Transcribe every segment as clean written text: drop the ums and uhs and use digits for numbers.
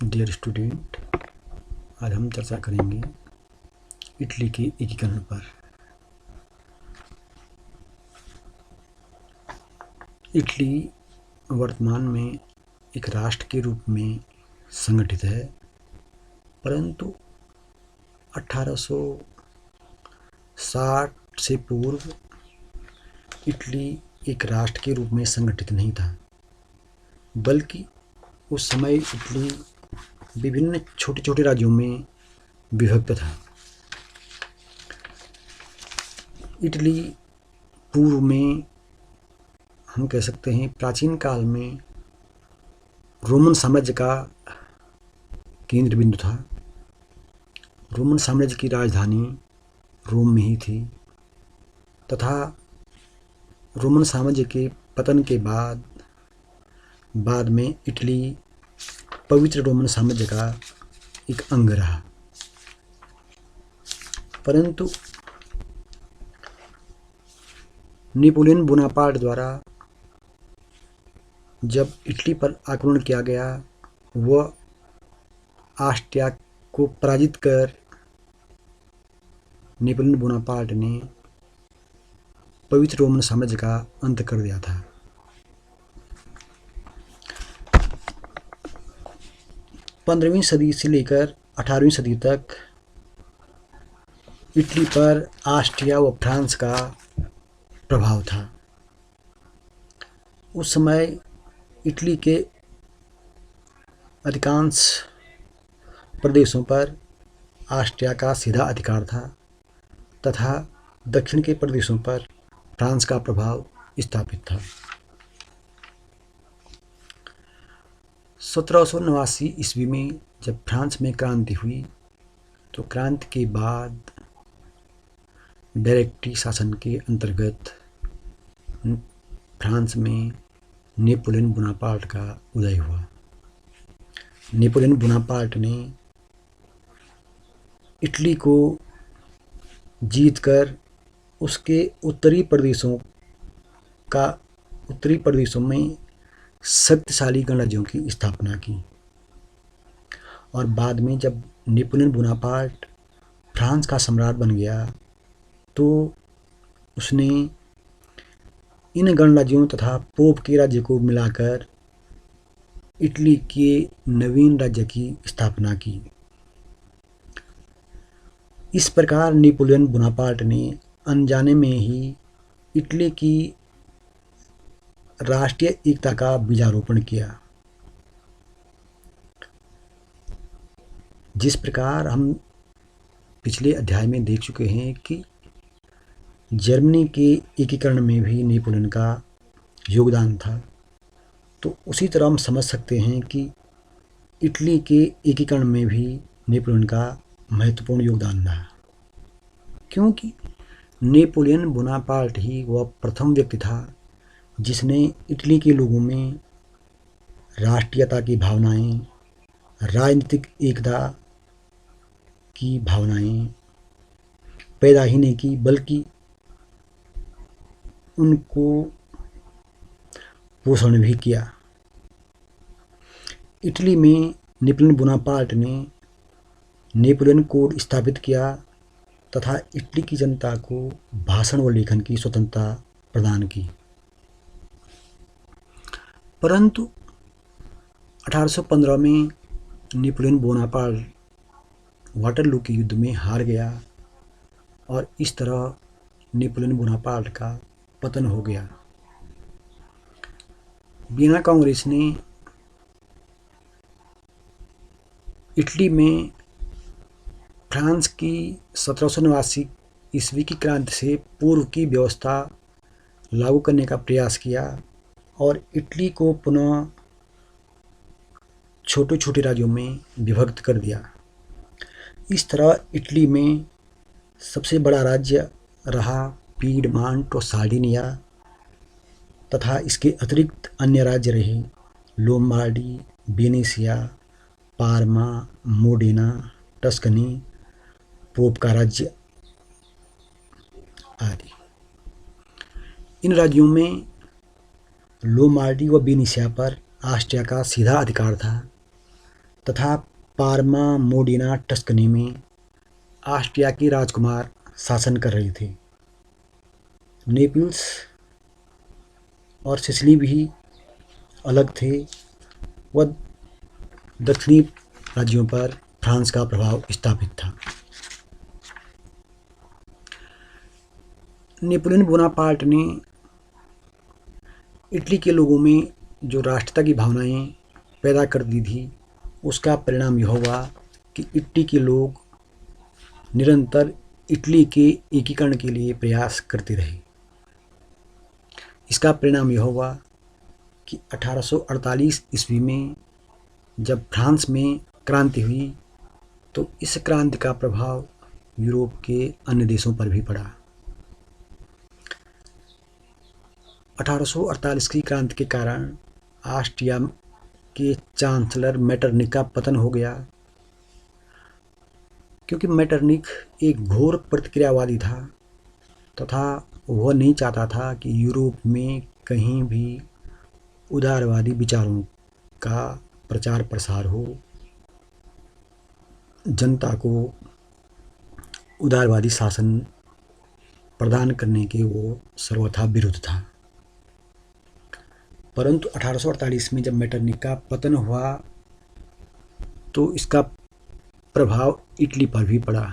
Dear student, आज हम चर्चा करेंगे इटली के एकीकरण पर। इटली वर्तमान में एक राष्ट्र के रूप में संगठित है, परंतु 1860 से पूर्व इटली एक राष्ट्र के रूप में संगठित नहीं था, बल्कि उस समय इटली विभिन्न छोटे छोटे राज्यों में विभक्त था। इटली पूर्व में हम कह सकते हैं प्राचीन काल में रोमन साम्राज्य का केंद्र बिंदु था। रोमन साम्राज्य की राजधानी रोम में ही थी तथा रोमन साम्राज्य के पतन के बाद में इटली पवित्र रोमन साम्राज्य का एक अंग रहा। परंतु नेपोलियन बोनापार्ट द्वारा जब इटली पर आक्रमण किया गया, वह ऑस्ट्रिया को पराजित कर नेपोलियन बोनापार्ट ने पवित्र रोमन साम्राज्य का अंत कर दिया था। पंद्रहवीं सदी से लेकर 18वीं सदी तक इटली पर ऑस्ट्रिया व फ्रांस का प्रभाव था। उस समय इटली के अधिकांश प्रदेशों पर ऑस्ट्रिया का सीधा अधिकार था तथा दक्षिण के प्रदेशों पर फ्रांस का प्रभाव स्थापित था। 1789 ईस्वी में जब फ्रांस में क्रांति हुई, तो क्रांति के बाद डायरेक्टरी शासन के अंतर्गत फ्रांस में नेपोलियन बोनापार्ट का उदय हुआ। नेपोलियन बोनापार्ट ने इटली को जीतकर उसके उत्तरी प्रदेशों में शक्तिशाली गणराज्यों की स्थापना की। और बाद में जब नेपोलियन बोनापार्ट फ्रांस का सम्राट बन गया, तो उसने इन गणराज्यों तथा पोप के राज्य को मिलाकर इटली के नवीन राज्य की स्थापना की। इस प्रकार नेपोलियन बोनापार्ट ने अनजाने में ही इटली की राष्ट्रीय एकता का बीजारोपण किया। जिस प्रकार हम पिछले अध्याय में देख चुके हैं कि जर्मनी के एकीकरण में भी नेपोलियन का योगदान था, तो उसी तरह हम समझ सकते हैं कि इटली के एकीकरण में भी नेपोलियन का महत्वपूर्ण योगदान रहा, क्योंकि नेपोलियन बोनापार्ट ही वह प्रथम व्यक्ति था जिसने इटली के लोगों में राष्ट्रीयता की भावनाएं, राजनीतिक एकता की भावनाएं पैदा ही नहीं की, बल्कि उनको पोषण भी किया। इटली में नेपोलियन बोनापार्ट ने नेपोलियन कोड स्थापित किया तथा इटली की जनता को भाषण व लेखन की स्वतंत्रता प्रदान की। परंतु 1815 में नेपोलियन बोनापार्ट वाटरलू के युद्ध में हार गया और इस तरह नेपोलियन बोनापार्ट का पतन हो गया। वियना कांग्रेस ने इटली में फ्रांस की 1789 ईस्वी की क्रांति से पूर्व की व्यवस्था लागू करने का प्रयास किया और इटली को पुनः छोटे छोटे राज्यों में विभक्त कर दिया। इस तरह इटली में सबसे बड़ा राज्य रहा पीडमांट और सार्डिनिया तथा इसके अतिरिक्त अन्य राज्य रहे Lombardy, Venetia, Parma, Modena, Tuscany, pope का राज्य आदि। इन राज्यों में लोम्बार्डी व वेनेशिया पर ऑस्ट्रिया का सीधा अधिकार था, तथा पार्मा मोडिना टस्कनी में ऑस्ट्रिया के राजकुमार शासन कर रहे थे। नेपल्स और सिसिली भी अलग थे। वह दक्षिणी राज्यों पर फ्रांस का प्रभाव स्थापित था। नेपोलियन बोनापार्ट ने इटली के लोगों में जो राष्ट्रता की भावनाएं पैदा कर दी थी, उसका परिणाम यह हुआ कि इटली के लोग निरंतर इटली के एकीकरण के लिए प्रयास करते रहे। इसका परिणाम यह हुआ कि 1848 ईस्वी में जब फ्रांस में क्रांति हुई तो इस क्रांति का प्रभाव यूरोप के अन्य देशों पर भी पड़ा। 1848 की क्रांति के कारण ऑस्ट्रिया के चांसलर मेटरनिख का पतन हो गया, क्योंकि मेटरनिख एक घोर प्रतिक्रियावादी था तथा वह नहीं चाहता था कि यूरोप में कहीं भी उदारवादी विचारों का प्रचार प्रसार हो। जनता को उदारवादी शासन प्रदान करने के वो सर्वथा विरुद्ध था। परंतु 1848 में जब मेटरनिख का पतन हुआ तो इसका प्रभाव इटली पर भी पड़ा।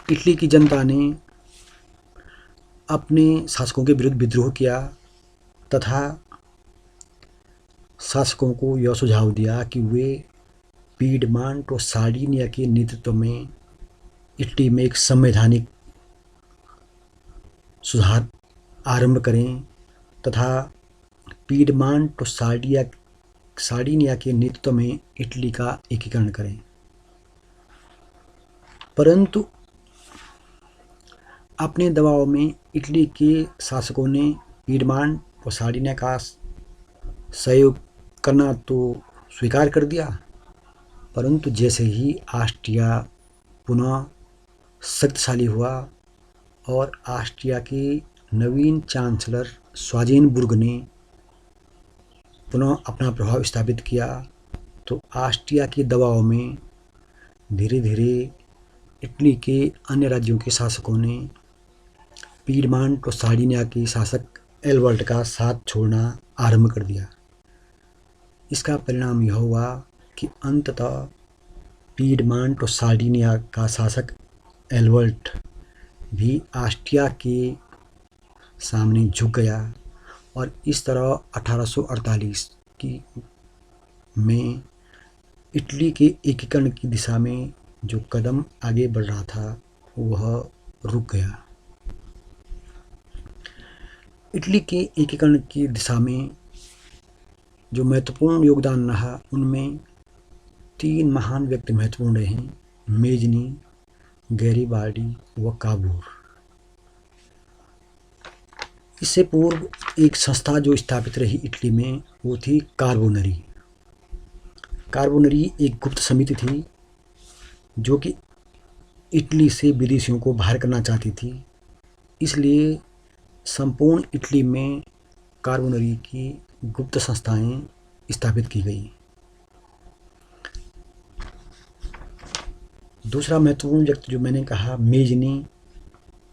इटली की जनता ने अपने शासकों के विरुद्ध विद्रोह किया तथा शासकों को यह सुझाव दिया कि वे पीडमांट और सार्डिनिया के नेतृत्व में इटली में एक संवैधानिक सुधार आरंभ करें तथा पीडमांट और सार्डिनिया के नेतृत्व में इटली का एकीकरण करें। परंतु अपने दबाव में इटली के शासकों ने पीडमांट और सार्डिनिया का सहयोग करना तो स्वीकार कर दिया, परंतु जैसे ही ऑस्ट्रिया पुनः शक्तिशाली हुआ और ऑस्ट्रिया के नवीन चांसलर स्वाजेनबुर्ग ने पुनः अपना प्रभाव स्थापित किया, तो ऑस्ट्रिया के दबाव में धीरे धीरे इटली के अन्य राज्यों के शासकों ने पीडमांट और सार्डिनिया के शासक एल्बर्ट का साथ छोड़ना आरंभ कर दिया। इसका परिणाम यह हुआ कि अंततः पीडमांट और सार्डिनिया का शासक एल्बर्ट भी ऑस्ट्रिया के सामने झुक गया और इस तरह 1848 में इटली के एकीकरण की दिशा में जो कदम आगे बढ़ रहा था वह रुक गया। इटली के एकीकरण की दिशा में जो महत्वपूर्ण योगदान रहा, उनमें 3 महान व्यक्ति महत्वपूर्ण रहे: मेजनी, गैरिबाल्डी व काबूर। इससे पूर्व एक संस्था जो स्थापित रही इटली में वो थी कार्बोनरी। कार्बोनरी एक गुप्त समिति थी जो कि इटली से विदेशियों को बाहर करना चाहती थी। इसलिए संपूर्ण इटली में कार्बोनरी की गुप्त संस्थाएं स्थापित की गई। दूसरा महत्वपूर्ण व्यक्ति जो मैंने कहा,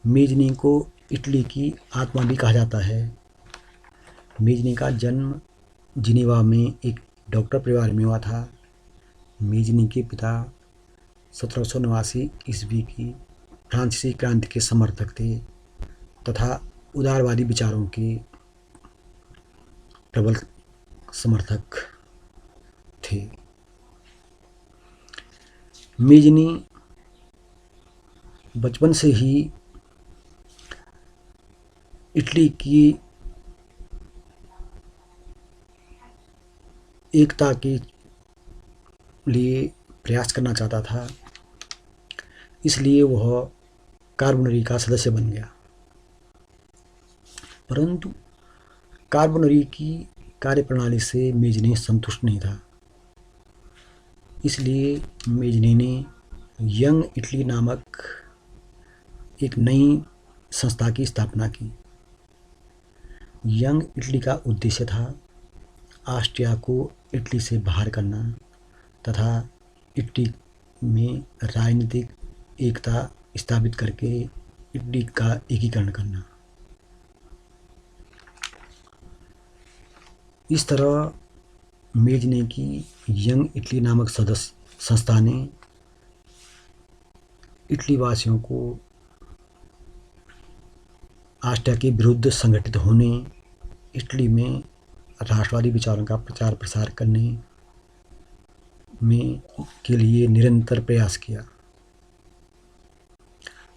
मेजनी को इटली की आत्मा भी कहा जाता है। मेजनी का जन्म जिनेवा में एक डॉक्टर परिवार में हुआ था। मेजनी के पिता 1789 ईस्वी की फ्रांसीसी क्रांति के समर्थक थे तथा उदारवादी विचारों के प्रबल समर्थक थे। मेजनी बचपन से ही इटली की एकता के लिए प्रयास करना चाहता था, इसलिए वह कार्बोनरी का सदस्य बन गया। परंतु कार्बोनरी की कार्यप्रणाली से मेजनी संतुष्ट नहीं था, इसलिए मेजनी ने यंग इटली नामक एक नई संस्था की स्थापना की। यंग इटली का उद्देश्य था ऑस्ट्रिया को इटली से बाहर करना तथा इटली में राजनीतिक एकता स्थापित करके इटली का एकीकरण करना। इस तरह मेजने की यंग इटली नामक संस्था ने इटली वासियों को ऑस्ट्रिया के विरुद्ध संगठित होने, इटली में राष्ट्रवादी विचारों का प्रचार प्रसार करने में के लिए निरंतर प्रयास किया।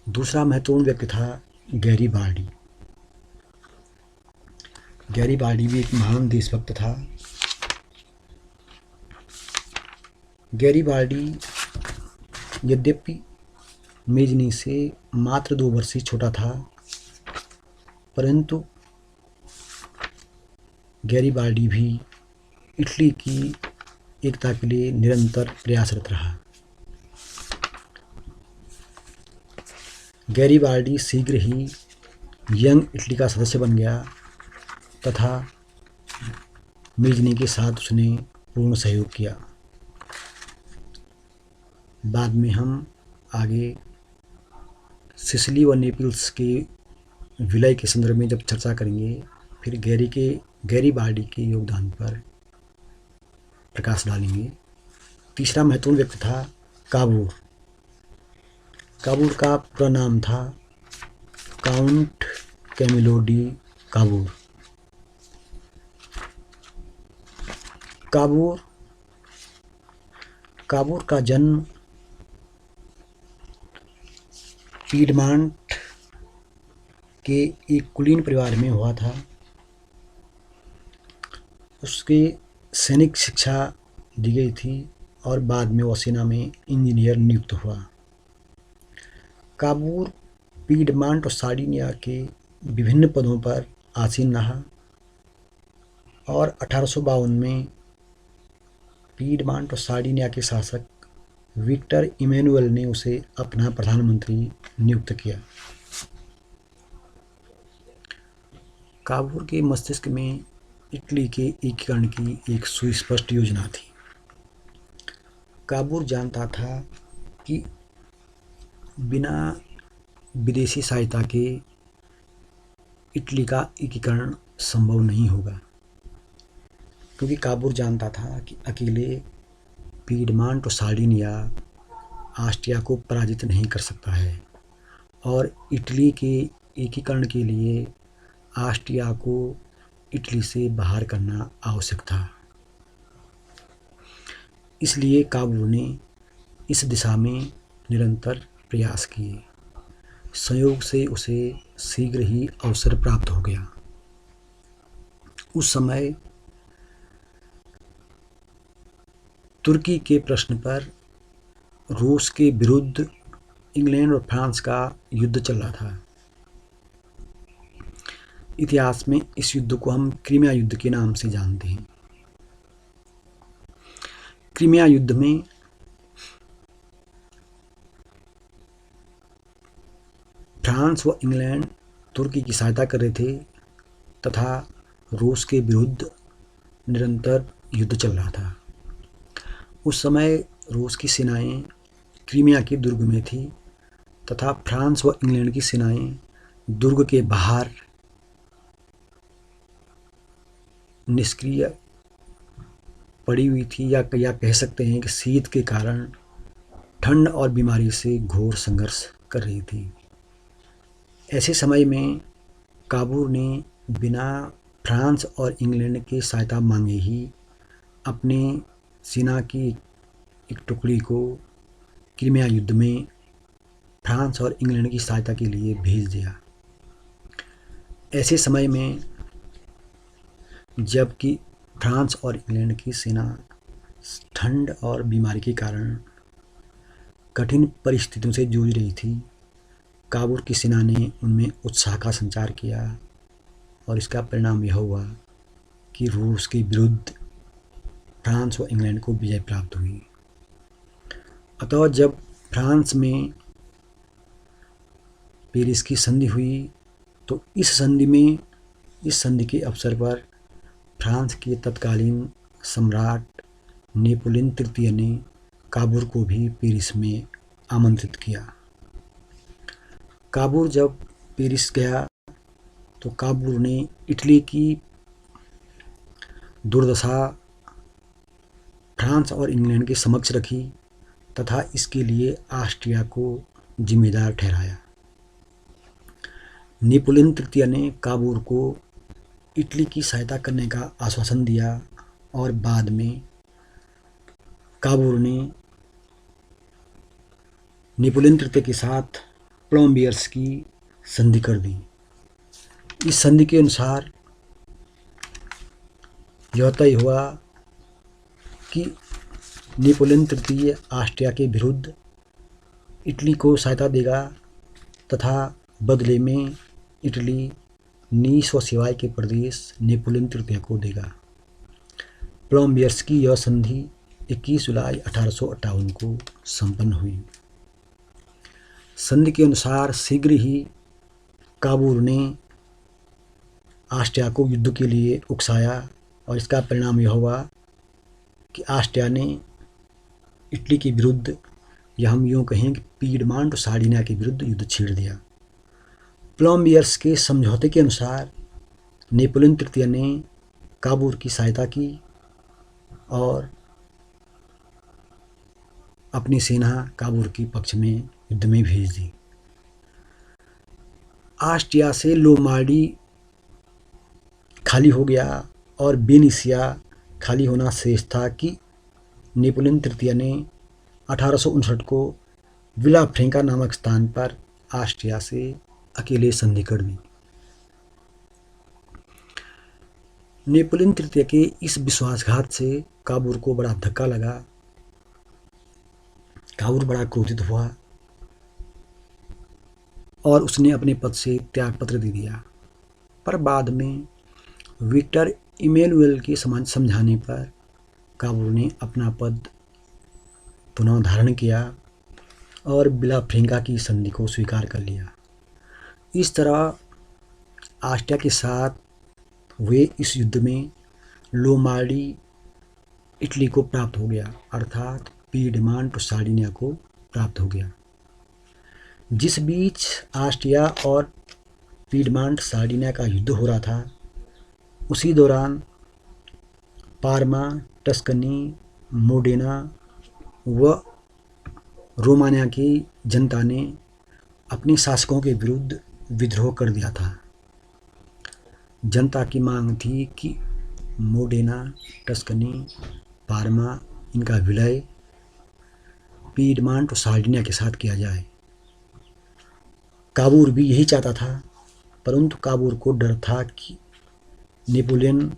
दूसरा महत्वपूर्ण व्यक्ति था गैरीबाल्डी। गैरीबाल्डी भी एक महान देशभक्त था। गैरीबाल्डी यद्यपि मेजनी से मात्र 2 वर्ष ही छोटा था, परंतु गैरीबाल्डी भी इटली की एकता के लिए निरंतर प्रयासरत रहा। गैरीबाल्डी शीघ्र ही यंग इटली का सदस्य बन गया तथा मेजनी के साथ उसने पूर्ण सहयोग किया। बाद में हम आगे सिसिली व नेपल्स के विलय के संदर्भ में जब चर्चा करेंगे, फिर गैरीबाल्डी के योगदान पर प्रकाश डालेंगे। तीसरा महत्वपूर्ण व्यक्ति था काबूर। काबूर का पूरा नाम था count Camillo di Cavour. Cavour का जन्म पीडमांट के एक कुलीन परिवार में हुआ था। उसके सैनिक शिक्षा दी गई थी और बाद में वह सेना में इंजीनियर नियुक्त हुआ। काबूर पीडमांट और सार्डिनिया के विभिन्न पदों पर आसीन रहा और 1852 में पीडमांट और सार्डिनिया के शासक विक्टर इमैनुअल ने उसे अपना प्रधानमंत्री नियुक्त किया। काबूर के मस्तिष्क में इटली के एकीकरण की एक सुस्पष्ट योजना थी। काबूर जानता था कि बिना विदेशी सहायता के इटली का एकीकरण संभव नहीं होगा, क्योंकि काबूर जानता था कि अकेले पीडमांट और सार्डिनिया ऑस्ट्रिया को पराजित नहीं कर सकता है और इटली के एकीकरण के लिए ऑस्ट्रिया को इटली से बाहर करना आवश्यक था। इसलिए काबूर ने इस दिशा में निरंतर प्रयास किए। संयोग से उसे शीघ्र ही अवसर प्राप्त हो गया। उस समय तुर्की के प्रश्न पर रूस के विरुद्ध इंग्लैंड और फ्रांस का युद्ध चल रहा था। इतिहास में इस युद्ध को हम क्रीमिया युद्ध के नाम से जानते हैं। क्रीमिया युद्ध में फ्रांस व इंग्लैंड तुर्की की सहायता कर रहे थे तथा रूस के विरुद्ध निरंतर युद्ध चल रहा था। उस समय रूस की सेनाएं क्रीमिया के दुर्ग में थी तथा फ्रांस व इंग्लैंड की सेनाएं दुर्ग के बाहर निष्क्रिय पड़ी हुई थी, या कह सकते हैं कि शीत के कारण ठंड और बीमारी से घोर संघर्ष कर रही थी। ऐसे समय में काबूर ने बिना फ्रांस और इंग्लैंड की सहायता मांगे ही अपने सेना की एक टुकड़ी को क्रीमिया युद्ध में फ्रांस और इंग्लैंड की सहायता के लिए भेज दिया। ऐसे समय में जबकि फ्रांस और इंग्लैंड की सेना ठंड और बीमारी के कारण कठिन परिस्थितियों से जूझ रही थी, काबूर की सेना ने उनमें उत्साह का संचार किया और इसका परिणाम यह हुआ कि रूस के विरुद्ध फ्रांस व इंग्लैंड को विजय प्राप्त हुई। अतः जब फ्रांस में पेरिस की संधि हुई तो इस संधि के अवसर पर फ्रांस के तत्कालीन सम्राट नेपोलियन तृतीय ने काबूर को भी पेरिस में आमंत्रित किया। काबूर जब पेरिस गया तो काबूर ने इटली की दुर्दशा फ्रांस और इंग्लैंड के समक्ष रखी तथा इसके लिए ऑस्ट्रिया को जिम्मेदार ठहराया। नेपोलियन तृतीय ने काबूर को इटली की सहायता करने का आश्वासन दिया और बाद में काबूर ने नेपोलियन तृतीय के साथ प्लम्बियर्स की संधि कर दी। इस संधि के अनुसार यह तय हुआ कि नेपोलियन तृतीय ऑस्ट्रिया के विरुद्ध इटली को सहायता देगा तथा बदले में इटली नीस व सिवाय के प्रदेश नेपोलियन तृतीय को देगा। प्लम्बियर्स की यह संधि 21 जुलाई 1858 को संपन्न हुई। संधि के अनुसार शीघ्र ही काबूर ने ऑस्ट्रिया को युद्ध के लिए उकसाया और इसका परिणाम यह हुआ कि ऑस्ट्रिया ने इटली के विरुद्ध, या हम यूँ कहें कि पीडमांट और सार्डिनिया के विरुद्ध युद्ध छेड़ दिया। प्लम्बियर्स के समझौते के अनुसार नेपोलियन तृतीय ने काबूर की सहायता की और अपनी सेना काबूर के पक्ष में युद्ध में भेज दी। ऑस्ट्रिया से लोमार्डी खाली हो गया और वेनेशिया खाली होना शेष था कि नेपोलियन तृतीय ने 1859 को विलाफ्रेंका नामक स्थान पर ऑस्ट्रिया से अकेले संधि कर दी। नेपोलियन तृतीय के इस विश्वासघात से काबूर को बड़ा धक्का लगा। काबूर बड़ा क्रोधित हुआ और उसने अपने पद से त्यागपत्र दे दिया, पर बाद में विक्टर इमैनुएल के समझाने पर काबूर ने अपना पद पुनः धारण किया और विलाफ्रेंका की संधि को स्वीकार कर लिया। इस तरह ऑस्ट्रिया के साथ हुए इस युद्ध में लोमार्डी इटली को प्राप्त हो गया, अर्थात पीडमांट और सार्डिनिया को प्राप्त हो गया। जिस बीच ऑस्ट्रिया और पीडमांट सार्डिनिया का युद्ध हो रहा था, उसी दौरान पार्मा, टस्कनी, मोडेना व रोमानिया की जनता ने अपने शासकों के विरुद्ध विद्रोह कर दिया था। जनता की मांग थी कि मोडेना, टस्कनी, पार्मा इनका विलय पीडमांट और सार्डिनिया के साथ किया जाए। काबूर भी यही चाहता था, परंतु काबूर को डर था कि नेपोलियन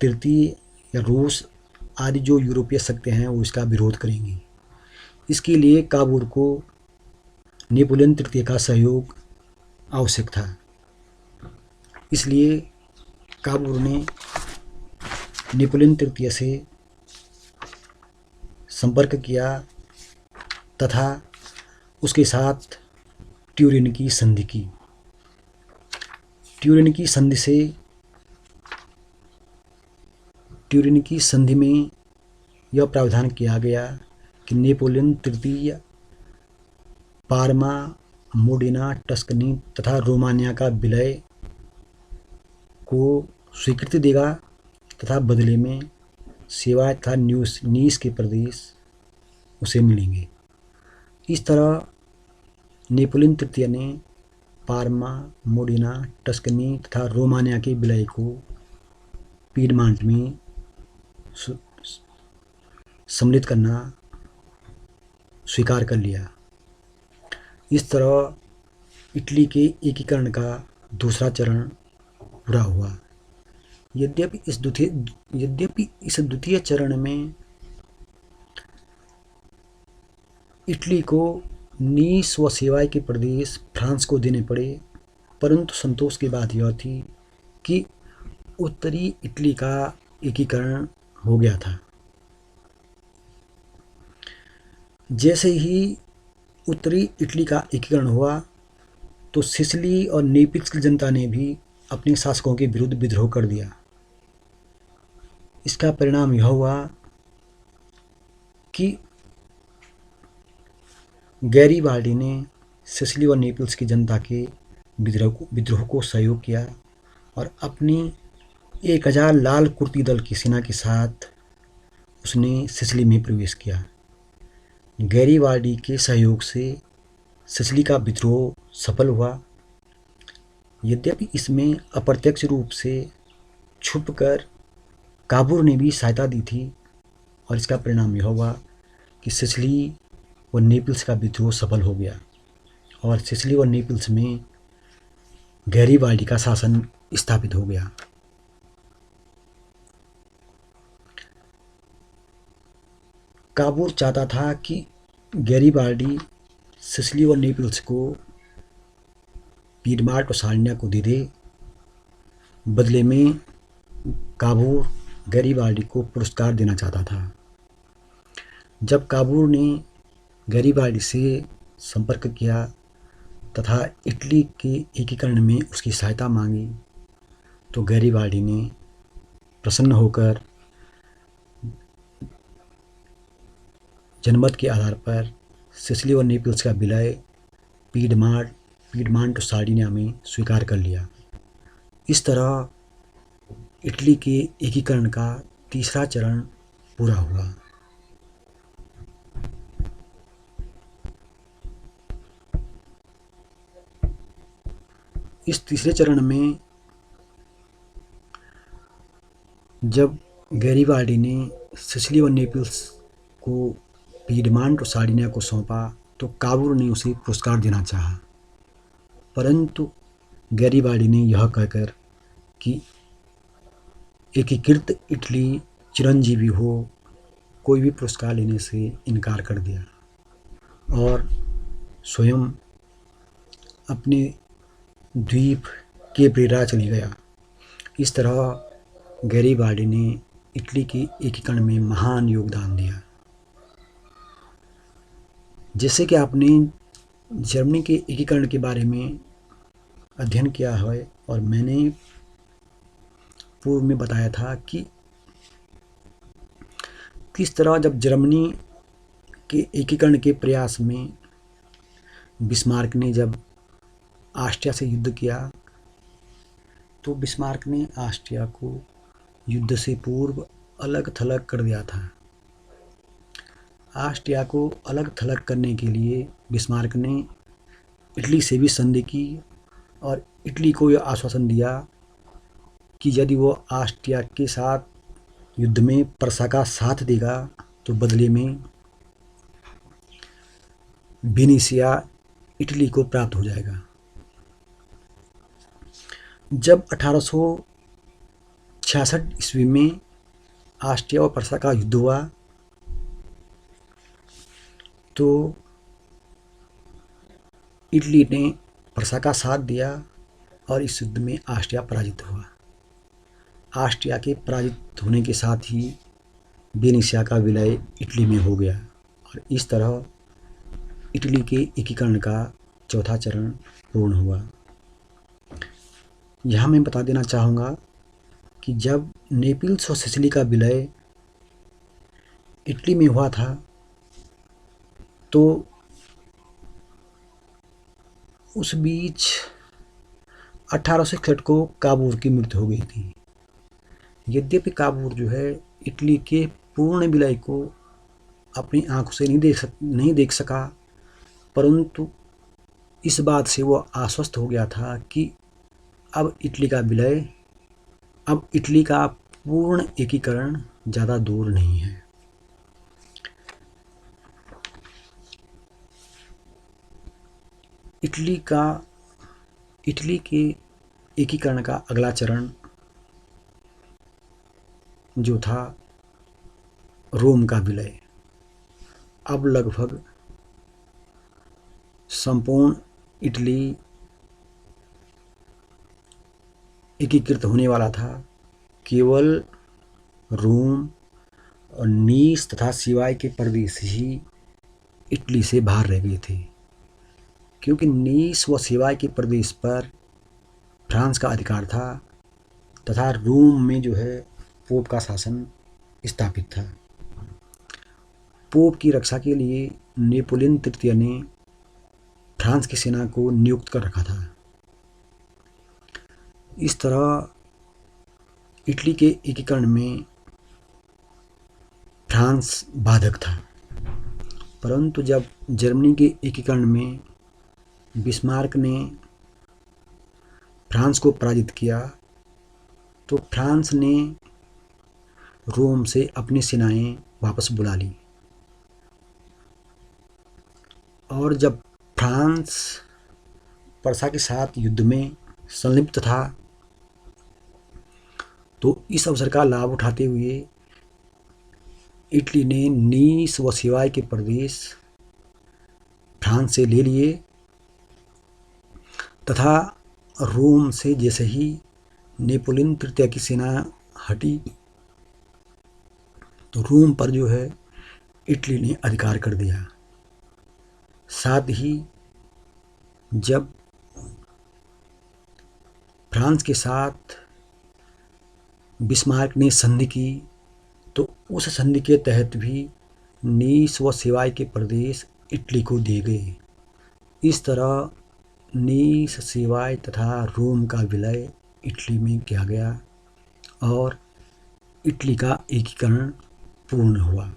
तृतीय या रूस आदि जो यूरोपीय शक्तियाँ हैं वो इसका विरोध करेंगी। इसके लिए काबूर को नेपोलियन तृतीय का सहयोग आवश्यक था। इसलिए काबूर ने नेपोलियन तृतीय से संपर्क किया तथा उसके साथ ट्यूरिन की संधि की। ट्यूरिन की संधि में यह प्रावधान किया गया कि नेपोलियन तृतीय पार्मा, मोडेना, टस्कनी तथा रोमानिया का विलय को स्वीकृति देगा तथा बदले में सेवा तथा नीस के प्रदेश उसे मिलेंगे। इस तरह नेपोलियन तृतीय ने पार्मा, मोडेना, टस्कनी तथा रोमानिया के विलय को पीडमांट में सम्मिलित करना स्वीकार कर लिया। इस तरह इटली के एकीकरण का दूसरा चरण पूरा हुआ। यद्यपि इस द्वितीय चरण में इटली को नीस व सेवाय के प्रदेश फ्रांस को देने पड़े, परंतु संतोष की बात यह थी कि उत्तरी इटली का एकीकरण हो गया था। जैसे ही उत्तरी इटली का एकीकरण हुआ तो सिसिली और नेपिल्स की जनता ने भी अपने शासकों के विरुद्ध विद्रोह कर दिया। इसका परिणाम यह हुआ कि गैरीबाल्डी ने सिसिली और नेपल्स की जनता के विद्रोह को सहयोग किया और अपनी 1000 लाल कुर्ती दल की सेना के साथ उसने सिसिली में प्रवेश किया। गैरीबाल्डी के सहयोग से सिसिली का विद्रोह सफल हुआ। यद्यपि इसमें अप्रत्यक्ष रूप से छुपकर काबूर ने भी सहायता दी थी और इसका परिणाम यह हुआ कि सिसिली और नेपल्स का विद्रोह सफल हो गया और सिसिली और नेपल्स में गैरीबाल्डी का शासन स्थापित हो गया। काबूर चाहता था कि गैरीबाल्डी सिसिली और नेपल्स को पीडमार्ट और सार्डिनिया को दे दे। बदले में काबूर गैरीबाल्डी को पुरस्कार देना चाहता था। जब काबूर ने गैरीबाल्डी से संपर्क किया तथा इटली के एकीकरण में उसकी सहायता मांगी तो गैरीबाल्डी ने प्रसन्न होकर जनमत के आधार पर सिसिली और नेपल्स का विलय पीडमांट और सार्डिनिया में स्वीकार कर लिया। इस तरह इटली के एकीकरण का तीसरा चरण पूरा हुआ। इस तीसरे चरण में जब गैरीबाल्डी ने सिसिली और नेपल्स को पीडमांट और सार्डिनिया को सौंपा तो काबूर ने उसे पुरस्कार देना चाहा, परंतु गैरीबाल्डी ने यह कहकर कि एकीकृत इटली चिरंजीवी हो, कोई भी पुरस्कार लेने से इनकार कर दिया और स्वयं अपने द्वीप के प्रेरा चली गया। इस तरह गैरीबाल्डी ने इटली के एकीकरण में महान योगदान दिया। जैसे कि आपने जर्मनी के एकीकरण के बारे में अध्ययन किया है और मैंने पूर्व में बताया था कि किस तरह जब जर्मनी के एकीकरण के प्रयास में बिस्मार्क ने जब ऑस्ट्रिया से युद्ध किया तो बिस्मार्क ने ऑस्ट्रिया को युद्ध से पूर्व अलग थलग कर दिया था। ऑस्ट्रिया को अलग थलग करने के लिए बिस्मार्क ने इटली से भी संधि की और इटली को यह आश्वासन दिया कि यदि वो ऑस्ट्रिया के साथ युद्ध में प्रसा का साथ देगा तो बदले में वेनेशिया इटली को प्राप्त हो जाएगा। जब 1866 ईस्वी में ऑस्ट्रिया और प्रसा का युद्ध हुआ तो इटली ने प्रसा का साथ दिया और इस युद्ध में ऑस्ट्रिया पराजित हुआ। ऑस्ट्रिया के पराजित होने के साथ ही वेनेशिया का विलय इटली में हो गया और इस तरह इटली के एकीकरण का चौथा चरण पूर्ण हुआ। यहाँ मैं बता देना चाहूँगा कि जब नेपल्स और सिसिली का विलय इटली में हुआ था तो उस बीच 1861 को काबूर की मृत्यु हो गई थी। यद्यपि काबूर जो है इटली के पूर्ण विलय को अपनी आंखों से नहीं देख सका, परंतु इस बात से वो आश्वस्त हो गया था कि अब इटली का पूर्ण एकीकरण ज़्यादा दूर नहीं है। इटली के एकीकरण का अगला चरण जो था रोम का विलय। अब लगभग संपूर्ण इटली एकीकृत होने वाला था। केवल रोम और नीस तथा सिवाय के प्रदेश ही इटली से बाहर रह गए थे, क्योंकि नीस व सिवाय के प्रदेश पर फ्रांस का अधिकार था तथा रोम में जो है पोप का शासन स्थापित था। पोप की रक्षा के लिए नेपोलियन तृतीय ने फ्रांस की सेना को नियुक्त कर रखा था। इस तरह इटली के एकीकरण में फ्रांस बाधक था, परंतु जब जर्मनी के एकीकरण में बिस्मार्क ने फ्रांस को पराजित किया तो फ्रांस ने रोम से अपनी सेनाएं वापस बुला ली, और जब फ्रांस पर्सा के साथ युद्ध में संलिप्त था तो इस अवसर का लाभ उठाते हुए इटली ने नीस व सिवाय के प्रदेश फ्रांस से ले लिए तथा रोम से जैसे ही नेपोलियन तृतीय की सेना हटी तो रोम पर जो है इटली ने अधिकार कर दिया। साथ ही जब फ्रांस के साथ बिस्मार्क ने संधि की तो उस संधि के तहत भी नीस व सिवाय के प्रदेश इटली को दिए गए। इस तरह नीस, सिवाय तथा रोम का विलय इटली में किया गया और इटली का एकीकरण पूर्ण हुआ।